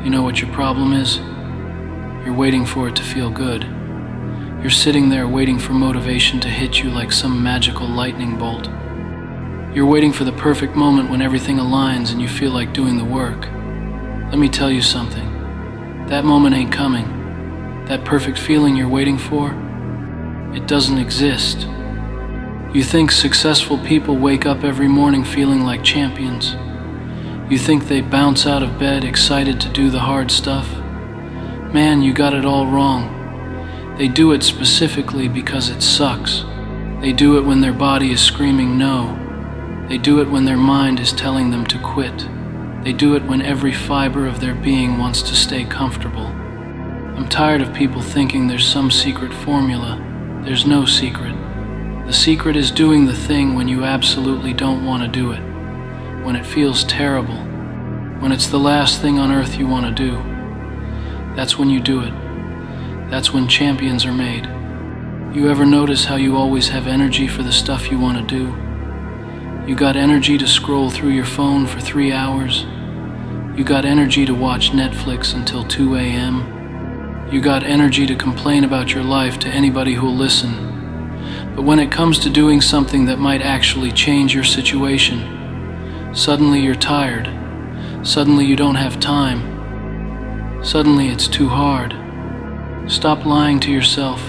You know what your problem is? You're waiting for it to feel good. You're sitting there waiting for motivation to hit you like some magical lightning bolt. You're waiting for the perfect moment when everything aligns and you feel like doing the work. Let me tell you something. That moment ain't coming. That perfect feeling you're waiting for, it doesn't exist. You think successful people wake up every morning feeling like champions. You think they bounce out of bed excited to do the hard stuff. Man, you got it all wrong. They do it specifically because it sucks. They do it when their body is screaming no. They do it when their mind is telling them to quit. They do it when every fiber of their being wants to stay comfortable. I'm tired of people thinking there's some secret formula. There's no secret. The secret is doing the thing when you absolutely don't want to do it. When it feels terrible. When it's the last thing on earth you want to do. That's when you do it. That's when champions are made. You ever notice how you always have energy for the stuff you want to do? You got energy to scroll through your phone for 3 hours. You got energy to watch Netflix until 2 a.m. You got energy to complain about your life to anybody who'll listen. But when it comes to doing something that might actually change your situation, suddenly you're tired. Suddenly you don't have time. Suddenly it's too hard. Stop lying to yourself.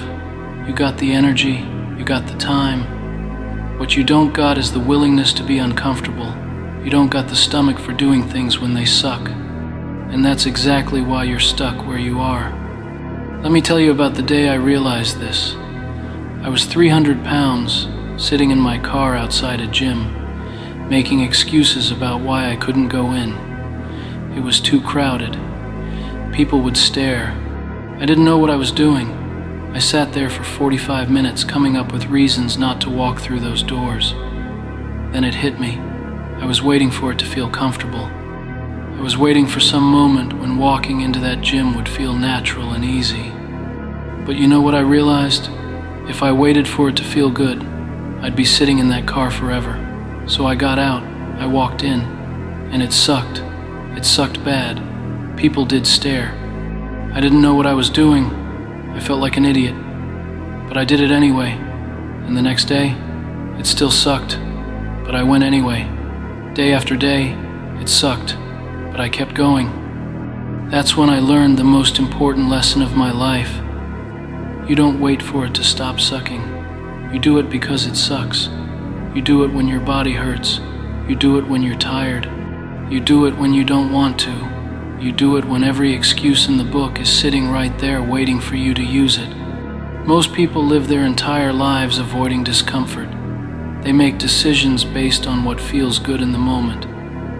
You got the energy, you got the time. What you don't got is the willingness to be uncomfortable. You don't got the stomach for doing things when they suck. And that's exactly why you're stuck where you are. Let me tell you about the day I realized this. I was 300 pounds, sitting in my car outside a gym, making excuses about why I couldn't go in. It was too crowded. People would stare. I didn't know what I was doing. I sat there for 45 minutes coming up with reasons not to walk through those doors. Then it hit me. I was waiting for it to feel comfortable. I was waiting for some moment when walking into that gym would feel natural and easy. But you know what I realized? If I waited for it to feel good, I'd be sitting in that car forever. So I got out, I walked in, and it sucked. It sucked bad. People did stare. I didn't know what I was doing. I felt like an idiot, but I did it anyway, and the next day, it still sucked, but I went anyway. Day after day, it sucked, but I kept going. That's when I learned the most important lesson of my life. You don't wait for it to stop sucking. You do it because it sucks. You do it when your body hurts. You do it when you're tired. You do it when you don't want to. You do it when every excuse in the book is sitting right there waiting for you to use it. Most people live their entire lives avoiding discomfort. They make decisions based on what feels good in the moment.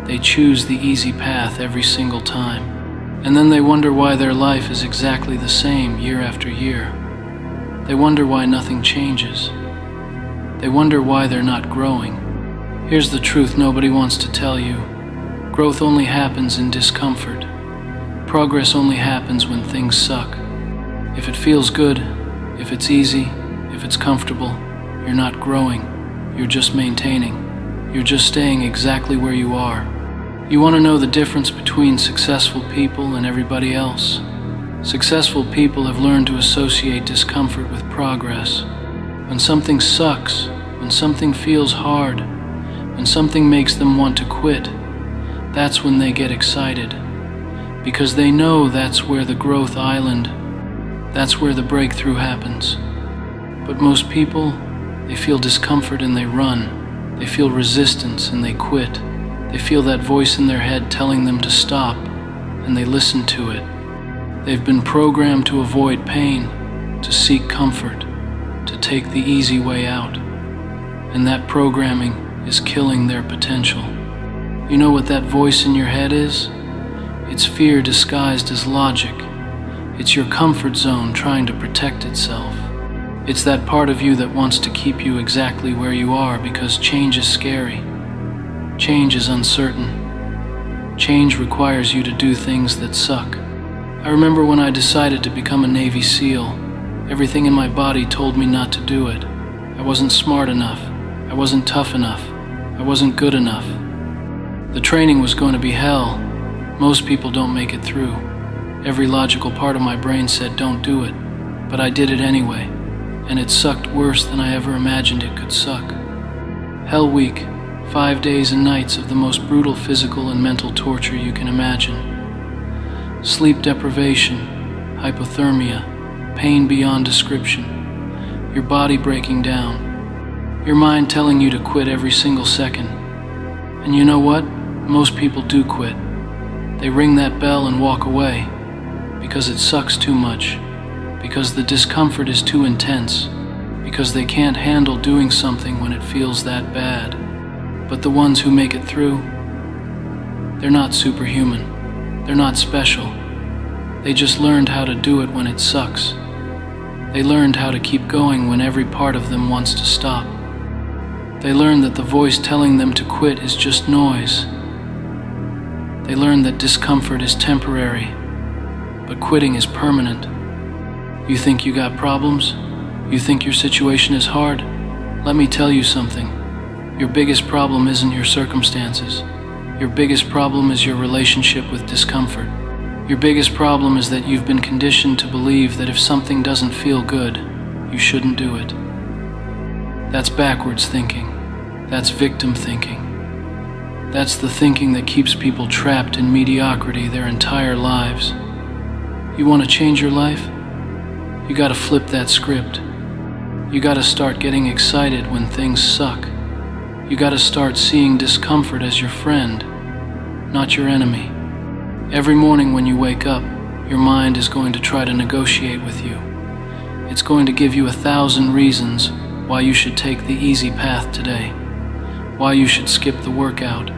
They choose the easy path every single time. And then they wonder why their life is exactly the same year after year. They wonder why nothing changes. They wonder why they're not growing. Here's the truth nobody wants to tell you. Growth only happens in discomfort. Progress only happens when things suck. If it feels good, if it's easy, if it's comfortable, you're not growing. You're just maintaining. You're just staying exactly where you are. You want to know the difference between successful people and everybody else? Successful people have learned to associate discomfort with progress. When something sucks, when something feels hard, when something makes them want to quit, that's when they get excited. Because they know that's where the growth island, that's where the breakthrough happens. But most people, they feel discomfort and they run. They feel resistance and they quit. They feel that voice in their head telling them to stop, and they listen to it. They've been programmed to avoid pain, to seek comfort, to take the easy way out. And that programming is killing their potential. You know what that voice in your head is? It's fear disguised as logic. It's your comfort zone trying to protect itself. It's that part of you that wants to keep you exactly where you are because change is scary. Change is uncertain. Change requires you to do things that suck. I remember when I decided to become a Navy SEAL, everything in my body told me not to do it. I wasn't smart enough. I wasn't tough enough. I wasn't good enough. The training was going to be hell. Most people don't make it through. Every logical part of my brain said don't do it, but I did it anyway, and it sucked worse than I ever imagined it could suck. Hell Week, 5 days and nights of the most brutal physical and mental torture you can imagine. Sleep deprivation, hypothermia, pain beyond description, your body breaking down, your mind telling you to quit every single second. And you know what? Most people do quit. They ring that bell and walk away because it sucks too much, because the discomfort is too intense, because they can't handle doing something when it feels that bad. But the ones who make it through, they're not superhuman. They're not special. They just learned how to do it when it sucks. They learned how to keep going when every part of them wants to stop. They learned that the voice telling them to quit is just noise. They learned that discomfort is temporary, but quitting is permanent. You think you got problems? You think your situation is hard? Let me tell you something. Your biggest problem isn't your circumstances. Your biggest problem is your relationship with discomfort. Your biggest problem is that you've been conditioned to believe that if something doesn't feel good, you shouldn't do it. That's backwards thinking. That's victim thinking. That's the thinking that keeps people trapped in mediocrity their entire lives. You want to change your life? You gotta flip that script. You gotta start getting excited when things suck. You gotta start seeing discomfort as your friend, not your enemy. Every morning when you wake up, your mind is going to try to negotiate with you. It's going to give you 1,000 reasons why you should take the easy path today, why you should skip the workout,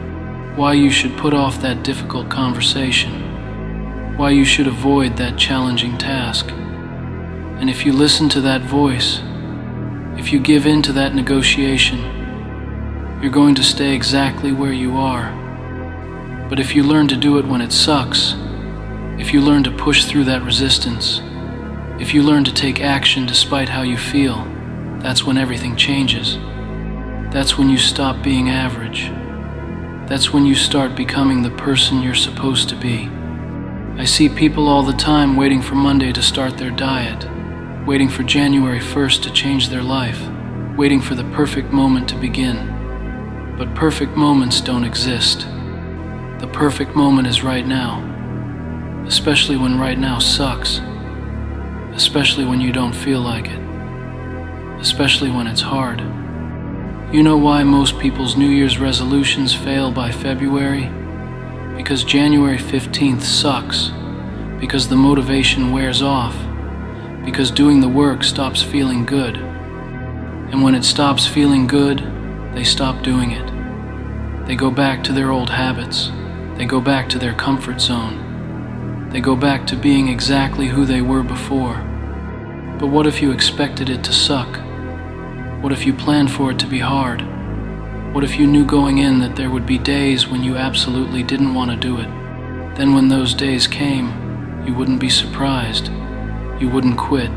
why you should put off that difficult conversation, why you should avoid that challenging task. And if you listen to that voice, if you give in to that negotiation, you're going to stay exactly where you are. But if you learn to do it when it sucks, if you learn to push through that resistance, if you learn to take action despite how you feel, that's when everything changes. That's when you stop being average. That's when you start becoming the person you're supposed to be. I see people all the time waiting for Monday to start their diet, waiting for January 1st to change their life, waiting for the perfect moment to begin. But perfect moments don't exist. The perfect moment is right now, especially when right now sucks, especially when you don't feel like it, especially when it's hard. You know why most people's New Year's resolutions fail by February? Because January 15th sucks, because the motivation wears off, because doing the work stops feeling good. And when it stops feeling good, they stop doing it. They go back to their old habits. They go back to their comfort zone. They go back to being exactly who they were before. But what if you expected it to suck? What if you planned for it to be hard? What if you knew going in that there would be days when you absolutely didn't want to do it? Then when those days came, you wouldn't be surprised. You wouldn't quit.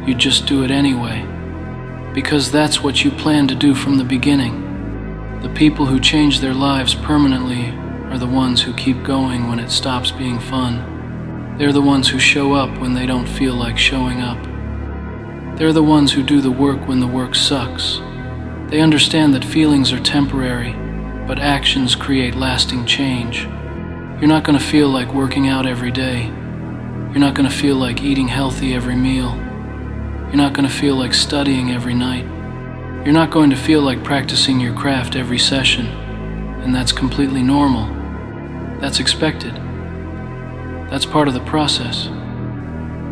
You'd just do it anyway. Because that's what you planned to do from the beginning. The people who change their lives permanently are the ones who keep going when it stops being fun. They're the ones who show up when they don't feel like showing up. They're the ones who do the work when the work sucks. They understand that feelings are temporary, but actions create lasting change. You're not going to feel like working out every day. You're not going to feel like eating healthy every meal. You're not going to feel like studying every night. You're not going to feel like practicing your craft every session, and that's completely normal. That's expected. That's part of the process.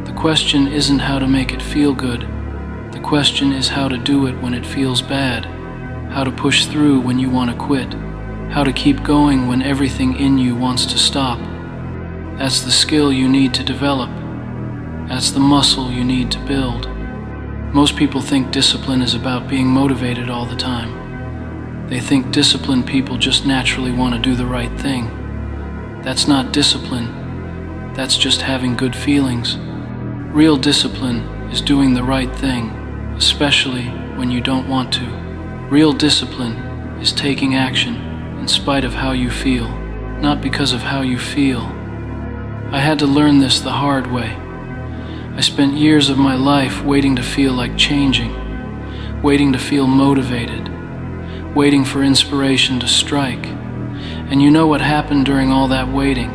The question isn't how to make it feel good. The question is how to do it when it feels bad, how to push through when you want to quit, how to keep going when everything in you wants to stop. That's the skill you need to develop. That's the muscle you need to build. Most people think discipline is about being motivated all the time. They think disciplined people just naturally want to do the right thing. That's not discipline. That's just having good feelings. Real discipline is doing the right thing, especially when you don't want to. Real discipline is taking action in spite of how you feel. not because of how you feel. I had to learn this the hard way. I spent years of my life waiting to feel like changing, waiting to feel motivated, waiting for inspiration to strike. And you know what happened during all that waiting?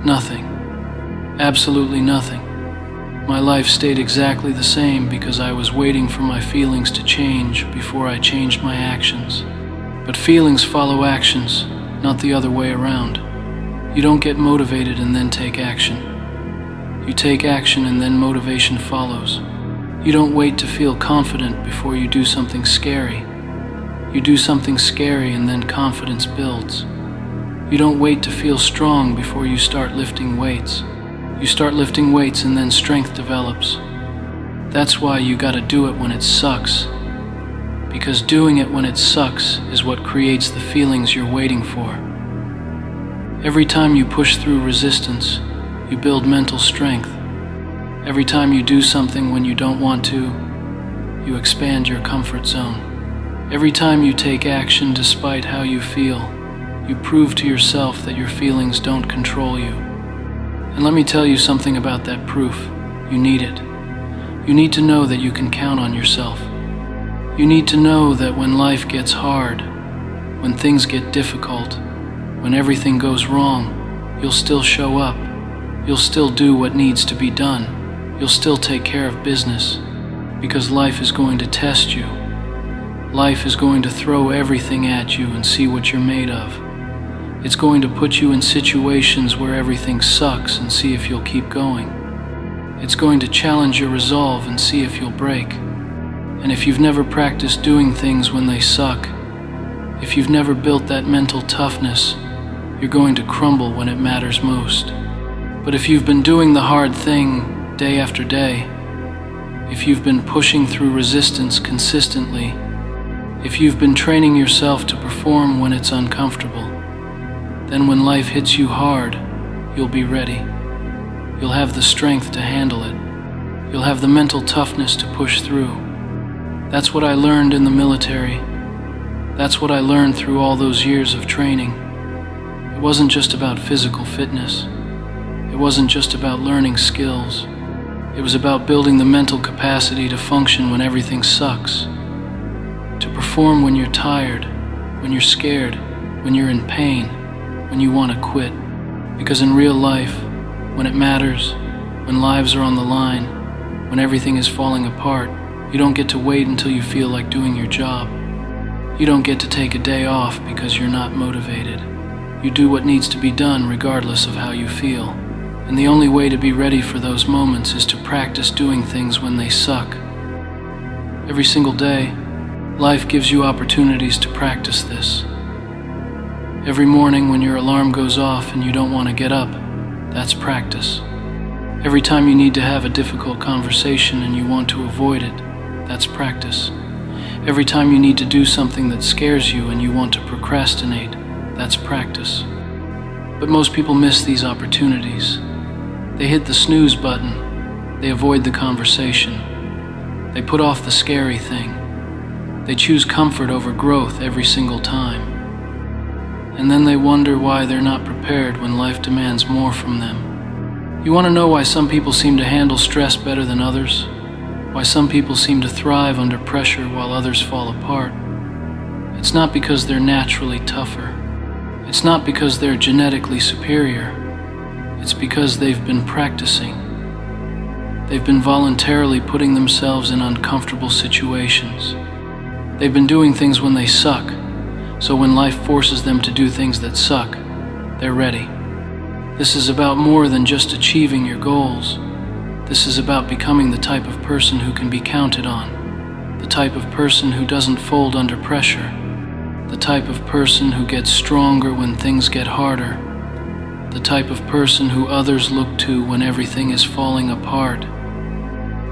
Nothing. Absolutely nothing. My life stayed exactly the same because I was waiting for my feelings to change before I changed my actions. But feelings follow actions, not the other way around. You don't get motivated and then take action. You take action and then motivation follows. You don't wait to feel confident before you do something scary. You do something scary and then confidence builds. You don't wait to feel strong before you start lifting weights. You start lifting weights and then strength develops. That's why you gotta do it when it sucks. Because doing it when it sucks is what creates the feelings you're waiting for. Every time you push through resistance, you build mental strength. Every time you do something when you don't want to, you expand your comfort zone. Every time you take action despite how you feel, you prove to yourself that your feelings don't control you. And let me tell you something about that proof. You need it. You need to know that you can count on yourself. You need to know that when life gets hard, when things get difficult, when everything goes wrong, you'll still show up. You'll still do what needs to be done. You'll still take care of business, because life is going to test you. Life is going to throw everything at you and see what you're made of. It's going to put you in situations where everything sucks and see if you'll keep going. It's going to challenge your resolve and see if you'll break. And if you've never practiced doing things when they suck, if you've never built that mental toughness, you're going to crumble when it matters most. But if you've been doing the hard thing day after day, if you've been pushing through resistance consistently, if you've been training yourself to perform when it's uncomfortable, then when life hits you hard, you'll be ready. You'll have the strength to handle it. You'll have the mental toughness to push through. That's what I learned in the military. That's what I learned through all those years of training. It wasn't just about physical fitness. It wasn't just about learning skills. It was about building the mental capacity to function when everything sucks, to perform when you're tired, when you're scared, when you're in pain, when you want to quit. Because in real life, when it matters, when lives are on the line, when everything is falling apart, you don't get to wait until you feel like doing your job. You don't get to take a day off because you're not motivated. You do what needs to be done regardless of how you feel. And the only way to be ready for those moments is to practice doing things when they suck. Every single day, life gives you opportunities to practice this. Every morning when your alarm goes off and you don't want to get up, that's practice. Every time you need to have a difficult conversation and you want to avoid it, that's practice. Every time you need to do something that scares you and you want to procrastinate, that's practice. But most people miss these opportunities. They hit the snooze button. They avoid the conversation. They put off the scary thing. They choose comfort over growth every single time. And then they wonder why they're not prepared when life demands more from them. You want to know why some people seem to handle stress better than others? Why some people seem to thrive under pressure while others fall apart? It's not because they're naturally tougher. It's not because they're genetically superior. It's because they've been practicing. They've been voluntarily putting themselves in uncomfortable situations. They've been doing things when they suck, so when life forces them to do things that suck, they're ready. This is about more than just achieving your goals. This is about becoming the type of person who can be counted on, the type of person who doesn't fold under pressure, the type of person who gets stronger when things get harder, the type of person who others look to when everything is falling apart.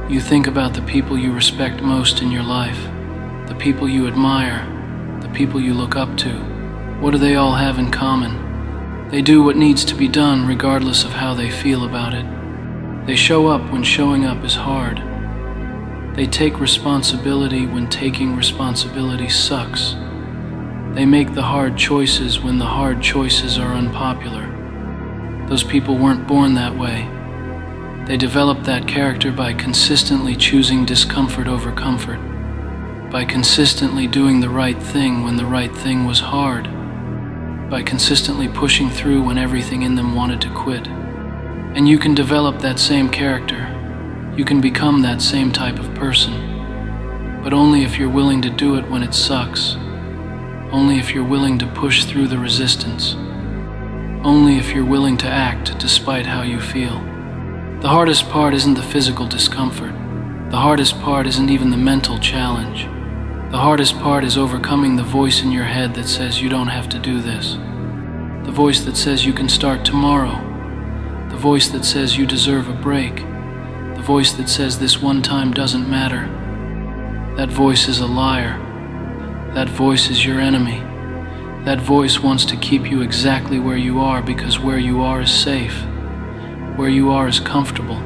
You think about the people you respect most in your life, the people you admire, the people you look up to. What do they all have in common? They do what needs to be done regardless of how they feel about it. They show up when showing up is hard. They take responsibility when taking responsibility sucks. They make the hard choices when the hard choices are unpopular. Those people weren't born that way. They developed that character by consistently choosing discomfort over comfort, by consistently doing the right thing when the right thing was hard, by consistently pushing through when everything in them wanted to quit. And you can develop that same character. You can become that same type of person, but only if you're willing to do it when it sucks. Only if you're willing to push through the resistance. Only if you're willing to act despite how you feel. The hardest part isn't the physical discomfort. The hardest part isn't even the mental challenge. The hardest part is overcoming the voice in your head that says you don't have to do this. The voice that says you can start tomorrow. The voice that says you deserve a break. The voice that says this one time doesn't matter. That voice is a liar. That voice is your enemy. That voice wants to keep you exactly where you are because where you are is safe. Where you are is comfortable.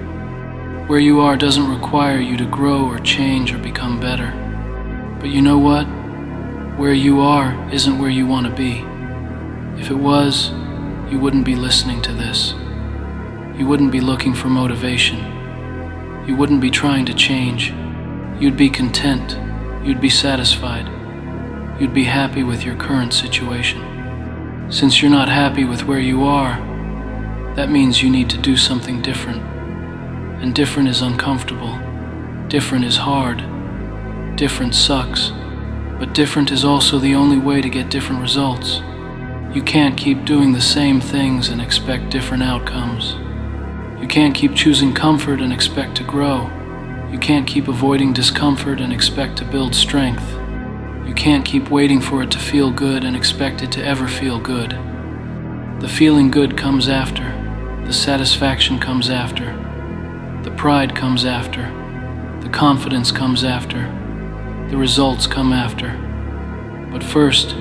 Where you are doesn't require you to grow or change or become better. But you know what? Where you are isn't where you want to be. If it was, you wouldn't be listening to this. You wouldn't be looking for motivation. You wouldn't be trying to change. You'd be content. You'd be satisfied. You'd be happy with your current situation. Since you're not happy with where you are, that means you need to do something different. And different is uncomfortable. Different is hard. Different sucks. But different is also the only way to get different results. You can't keep doing the same things and expect different outcomes. You can't keep choosing comfort and expect to grow. You can't keep avoiding discomfort and expect to build strength. You can't keep waiting for it to feel good and expect it to ever feel good. The feeling good comes after. The satisfaction comes after. The pride comes after. The confidence comes after. The results come after. But first,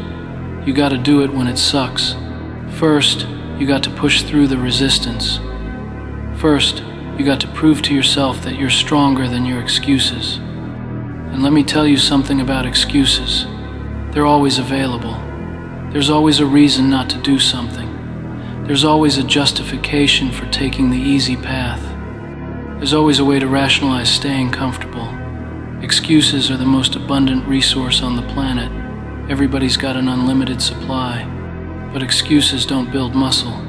you gotta do it when it sucks. First, you got to push through the resistance. First, you got to prove to yourself that you're stronger than your excuses. And let me tell you something about excuses. They're always available. There's always a reason not to do something. There's always a justification for taking the easy path. There's always a way to rationalize staying comfortable. Excuses are the most abundant resource on the planet. Everybody's got an unlimited supply. But excuses don't build muscle.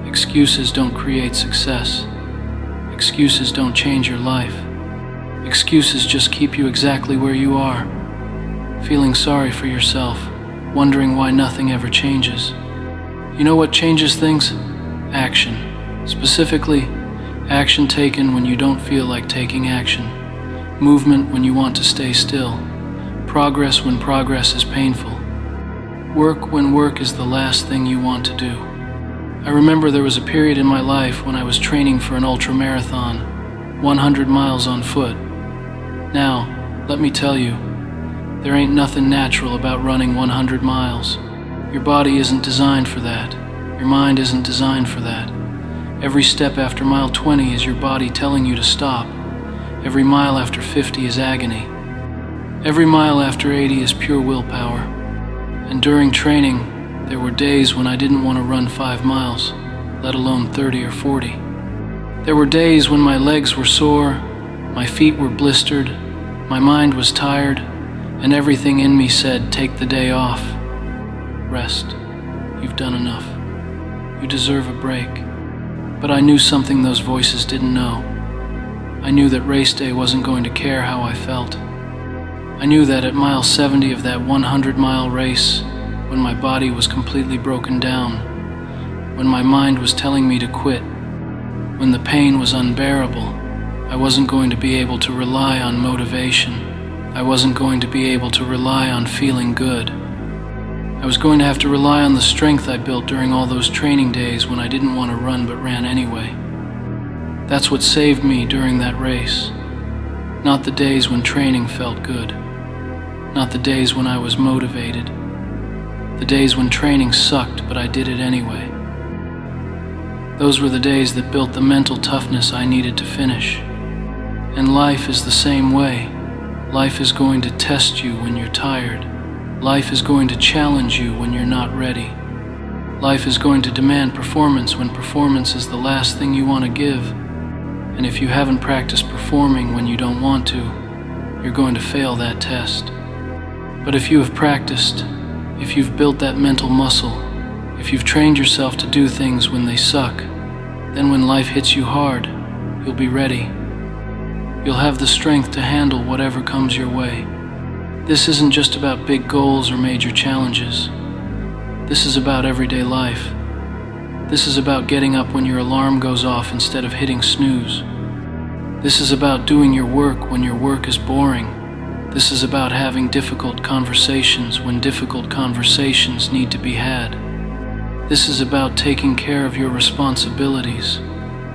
Excuses don't create success. Excuses don't change your life. Excuses just keep you exactly where you are, feeling sorry for yourself, wondering why nothing ever changes. You know what changes things? Action. Specifically, action taken when you don't feel like taking action. Movement when you want to stay still. Progress when progress is painful. Work when work is the last thing you want to do. I remember there was a period in my life when I was training for an ultramarathon, 100 miles on foot. Now, let me tell you, there ain't nothing natural about running 100 miles. Your body isn't designed for that. Your mind isn't designed for that. Every step after mile 20 is your body telling you to stop. Every mile after 50 is agony. Every mile after 80 is pure willpower. And during training, there were days when I didn't want to run 5 miles, let alone 30 or 40. There were days when my legs were sore, my feet were blistered, my mind was tired, and everything in me said, take the day off. Rest. You've done enough. You deserve a break. But I knew something those voices didn't know. I knew that race day wasn't going to care how I felt. I knew that at mile 70 of that 100-mile race, when my body was completely broken down, when my mind was telling me to quit, when the pain was unbearable, I wasn't going to be able to rely on motivation. I wasn't going to be able to rely on feeling good. I was going to have to rely on the strength I built during all those training days when I didn't want to run but ran anyway. That's what saved me during that race. Not the days when training felt good. Not the days when I was motivated. The days when training sucked but I did it anyway. Those were the days that built the mental toughness I needed to finish. And life is the same way. Life is going to test you when you're tired. Life is going to challenge you when you're not ready. Life is going to demand performance when performance is the last thing you want to give. And if you haven't practiced performing when you don't want to, you're going to fail that test. But if you have practiced, if you've built that mental muscle, if you've trained yourself to do things when they suck, then when life hits you hard, you'll be ready. You'll have the strength to handle whatever comes your way. This isn't just about big goals or major challenges. This is about everyday life. This is about getting up when your alarm goes off instead of hitting snooze. This is about doing your work when your work is boring. This is about having difficult conversations when difficult conversations need to be had. This is about taking care of your responsibilities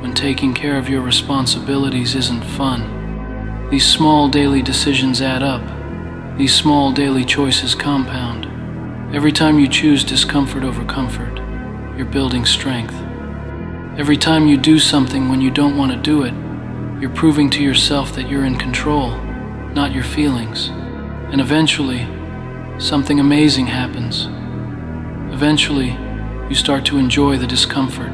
when taking care of your responsibilities isn't fun. These small daily decisions add up. These small daily choices compound. Every time you choose discomfort over comfort, you're building strength. Every time you do something when you don't want to do it, you're proving to yourself that you're in control, not your feelings. And eventually, something amazing happens. Eventually, you start to enjoy the discomfort.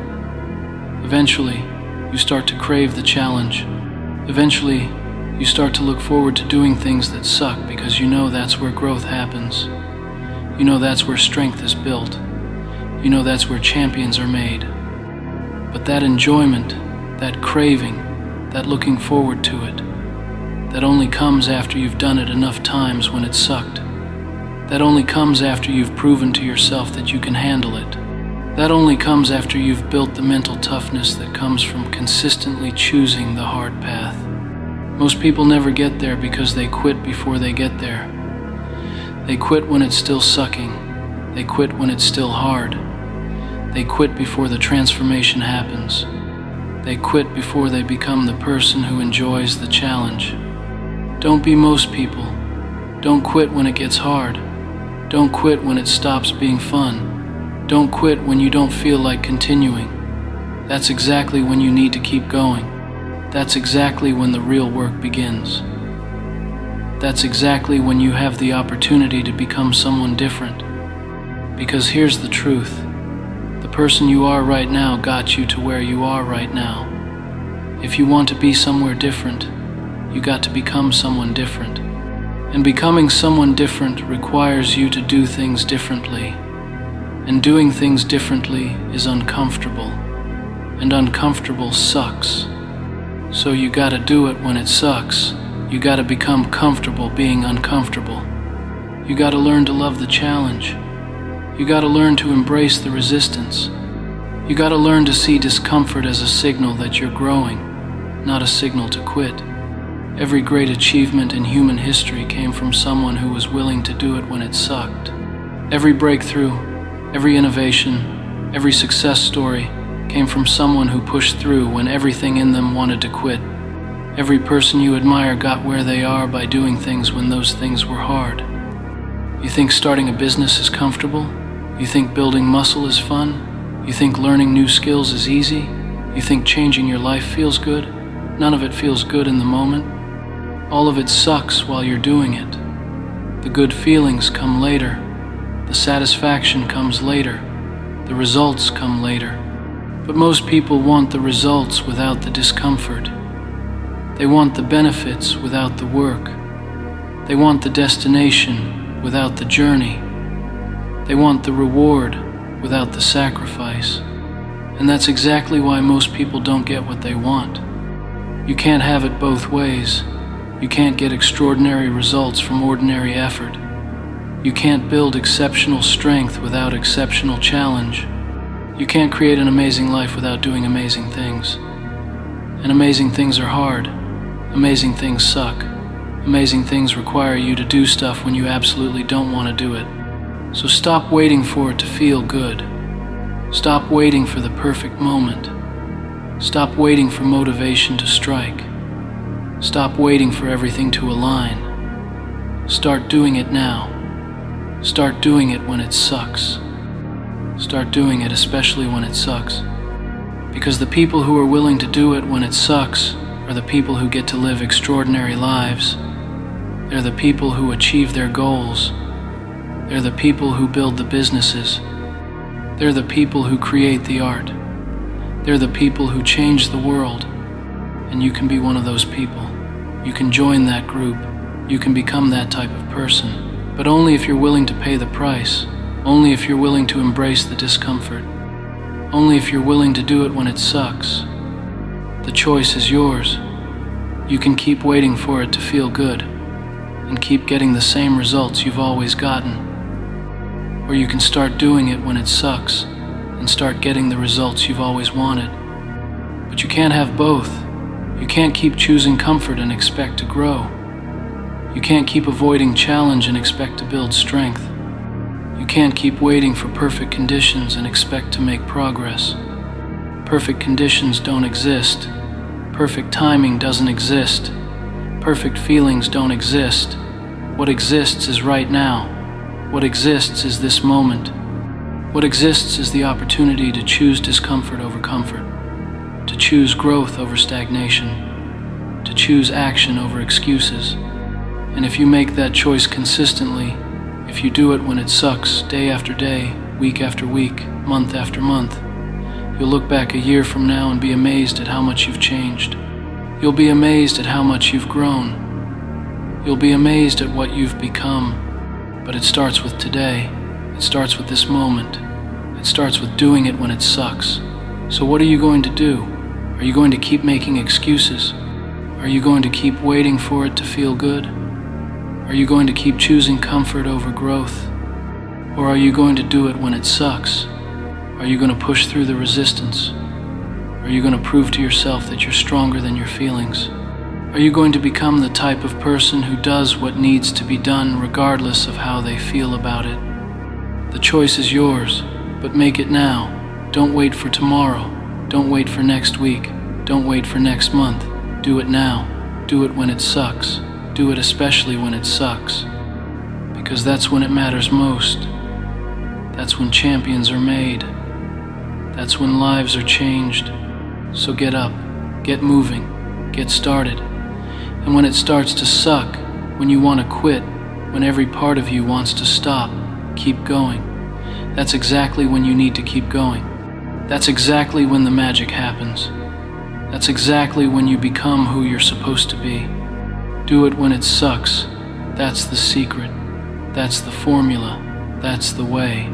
Eventually, you start to crave the challenge. Eventually, you start to look forward to doing things that suck because you know that's where growth happens. You know that's where strength is built. You know that's where champions are made. But that enjoyment, that craving, that looking forward to it, that only comes after you've done it enough times when it sucked. That only comes after you've proven to yourself that you can handle it. That only comes after you've built the mental toughness that comes from consistently choosing the hard path. Most people never get there because they quit before they get there. They quit when it's still sucking. They quit when it's still hard. They quit before the transformation happens. They quit before they become the person who enjoys the challenge. Don't be most people. Don't quit when it gets hard. Don't quit when it stops being fun. Don't quit when you don't feel like continuing. That's exactly when you need to keep going. That's exactly when the real work begins. That's exactly when you have the opportunity to become someone different. Because here's the truth. The person you are right now got you to where you are right now. If you want to be somewhere different, you got to become someone different. And becoming someone different requires you to do things differently. And doing things differently is uncomfortable. And uncomfortable sucks. So you gotta do it when it sucks. You gotta become comfortable being uncomfortable. You gotta learn to love the challenge. You gotta learn to embrace the resistance. You gotta learn to see discomfort as a signal that you're growing, not a signal to quit. Every great achievement in human history came from someone who was willing to do it when it sucked. Every breakthrough, every innovation, every success story came from someone who pushed through when everything in them wanted to quit. Every person you admire got where they are by doing things when those things were hard. You think starting a business is comfortable? You think building muscle is fun? You think learning new skills is easy? You think changing your life feels good? None of it feels good in the moment. All of it sucks while you're doing it. The good feelings come later. The satisfaction comes later. The results come later. But most people want the results without the discomfort. They want the benefits without the work. They want the destination without the journey. They want the reward without the sacrifice. And that's exactly why most people don't get what they want. You can't have it both ways. You can't get extraordinary results from ordinary effort. You can't build exceptional strength without exceptional challenge. You can't create an amazing life without doing amazing things. And amazing things are hard. Amazing things suck. Amazing things require you to do stuff when you absolutely don't want to do it. So stop waiting for it to feel good. Stop waiting for the perfect moment. Stop waiting for motivation to strike. Stop waiting for everything to align. Start doing it now. Start doing it when it sucks. Start doing it especially when it sucks. Because the people who are willing to do it when it sucks are the people who get to live extraordinary lives. They're the people who achieve their goals. They're the people who build the businesses. They're the people who create the art. They're the people who change the world. And you can be one of those people. You can join that group. You can become that type of person. But only if you're willing to pay the price. Only if you're willing to embrace the discomfort. Only if you're willing to do it when it sucks. The choice is yours. You can keep waiting for it to feel good and keep getting the same results you've always gotten. Or you can start doing it when it sucks and start getting the results you've always wanted. But you can't have both. You can't keep choosing comfort and expect to grow. You can't keep avoiding challenge and expect to build strength. You can't keep waiting for perfect conditions and expect to make progress. Perfect conditions don't exist. Perfect timing doesn't exist. Perfect feelings don't exist. What exists is right now. What exists is this moment. What exists is the opportunity to choose discomfort over comfort, to choose growth over stagnation, to choose action over excuses. And if you make that choice consistently, if you do it when it sucks, day after day, week after week, month after month, you'll look back a year from now and be amazed at how much you've changed. You'll be amazed at how much you've grown. You'll be amazed at what you've become. But it starts with today. It starts with this moment. It starts with doing it when it sucks. So what are you going to do? Are you going to keep making excuses? Are you going to keep waiting for it to feel good? Are you going to keep choosing comfort over growth? Or are you going to do it when it sucks? Are you going to push through the resistance? Are you going to prove to yourself that you're stronger than your feelings? Are you going to become the type of person who does what needs to be done regardless of how they feel about it? The choice is yours, but make it now. Don't wait for tomorrow. Don't wait for next week. Don't wait for next month. Do it now. Do it when it sucks. Do it especially when it sucks. Because that's when it matters most. That's when champions are made. That's when lives are changed. So get up, get moving, get started. And when it starts to suck, when you want to quit, when every part of you wants to stop, keep going. That's exactly when you need to keep going. That's exactly when the magic happens. That's exactly when you become who you're supposed to be. Do it when it sucks. That's the secret. That's the formula. That's the way.